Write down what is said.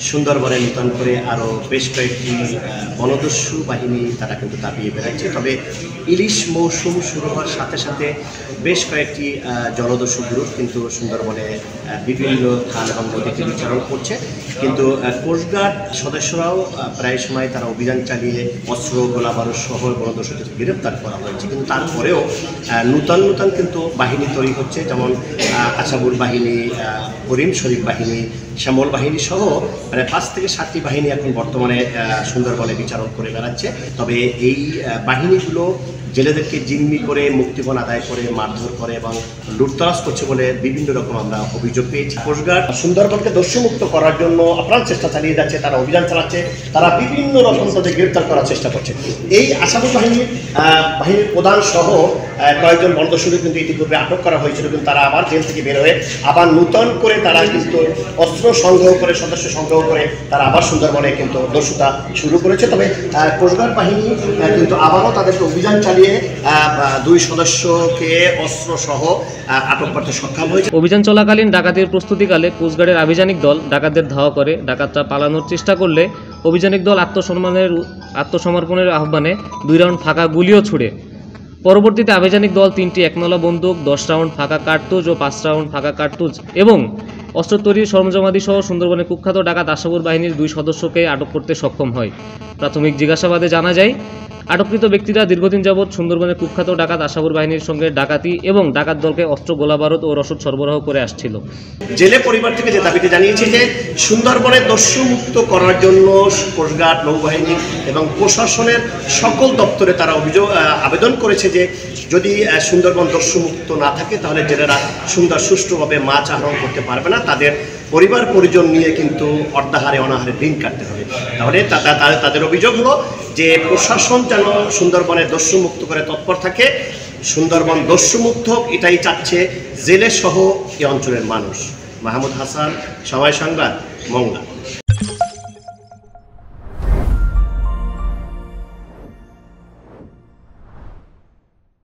সুন্দরবনে নূতন করে আরও বেশ কয়েকটি বনদস্যু বাহিনী তারা কিন্তু দাপিয়ে বেড়াচ্ছে। তবে ইলিশ মৌসুম শুরু হওয়ার সাথে সাথে বেশ কয়েকটি জলদস্যু গ্রুপ কিন্তু সুন্দরবনে বিভিন্ন খাল এবং নদীতে বিচরণ করছে। কিন্তু কোস্টগার্ড সদস্যরাও প্রায় সময় তারা অভিযান চালিয়ে অস্ত্র গোলাবারুদ সহ বনদস্যুদের গ্রেপ্তার করা হয়েছে। কিন্তু তারপরেও নূতন নূতন কিন্তু বাহিনী তৈরি হচ্ছে, যেমন আছাবুর বাহিনী, করিম শরীফ বাহিনী, শ্যামল বাহিনী সহ মানে 5 থেকে 7টি বাহিনী এখন বর্তমানে সুন্দরবনে বিচারণ করে বেড়াচ্ছে। তবে এই বাহিনীগুলো জেলেদেরকে জিম্মি করে মুক্তিপণ আদায় করে মারধর করে এবং লুটতরাজ করছে বলে বিভিন্ন রকম আমরা অভিযোগ পেয়েছি। কোস্টগার্ড সুন্দরবনকে দস্যুমুক্ত করার জন্য আপ্রাণ চেষ্টা চালিয়ে যাচ্ছে, তারা অভিযান চালাচ্ছে, তারা বিভিন্ন রকম তাদের গ্রেপ্তার করার চেষ্টা করছে। এই আসামি বাহিনীর প্রধান সহ কয়েকজন বনদস্যুকে কিন্তু ইতিপূর্বে আটক করা হয়েছিল, কিন্তু তারা আবার জেল থেকে বের হয়ে আবার নূতন করে তারা কিন্তু অস্ত্র সংগ্রহ করে, সদস্য সংগ্রহ করে তারা আবার সুন্দরবনে কিন্তু দস্যুতা শুরু করেছে। তবে কোস্টগার্ড বাহিনী কিন্তু আবারও তাদেরকে অভিযান চালিয়ে 2 সদস্যকে অস্ত্র সহ আটক করতে সক্ষম হয়েছে। অভিযান চলাকালীন ডাকাতির প্রস্তুতিকালে কোস্টগার্ডের আভিযানিক দল ডাকাতদের ধাওয়া করে। ডাকাতরা পালানোর চেষ্টা করলে অভিযানিক দল আত্মসমর্পণের আহ্বানে 2 রাউন্ড ফাঁকা গুলিও ছুড়ে। পরবর্তীতে আভিযানিক দল 3টি একনলা বন্দুক, 10 রাউন্ড ফাঁকা কার্তুজ ও 5 রাউন্ড ফাঁকা কার্তুজ এবং অস্ত্র তৈরির সরঞ্জামাদি সহ সুন্দরবনের কুখ্যাত ডাকাত আশাপুর বাহিনীর 2 সদস্যকে আটক করতে সক্ষম হয়। প্রাথমিক জিজ্ঞাসাবাদে জানা যায়, আটককৃত ব্যক্তিরা দীর্ঘদিন যাবৎ সুন্দরবনের কুখ্যাত ডাকাত আশাপুর বাহিনীর সঙ্গে ডাকাতি এবং ডাকাত দলকে অস্ত্র, গোলাবারুদ ও রসদ সরবরাহ করে আসছিল। জেলে পরিবার থেকে যে দাবিটি জানিয়েছে যে সুন্দরবনে দস্যুমুক্ত করার জন্য কোস্টগার্ড, নৌবাহিনী এবং প্রশাসনের সকল দপ্তরে তারা আবেদন করেছে যে যদি সুন্দরবন দস্যুমুক্ত না থাকে তাহলে জেলেরা সুষ্ঠুভাবে মাছ আহরণ করতে পারবে না, তাদের পরিবার পরিজন নিয়ে কিন্তু অর্ধাহারে অনাহারে দিন কাটতে হবে। তাহলে তাদের অভিযোগ হলো যে প্রশাসন যেন সুন্দরবনে দস্যুমুক্ত করে তৎপর থাকে, সুন্দরবন দস্যুমুক্ত হোক এটাই চাচ্ছে জেলে সহ এই অঞ্চলের মানুষ। মাহমুদ হাসান, সময় সংবাদ, মংলা।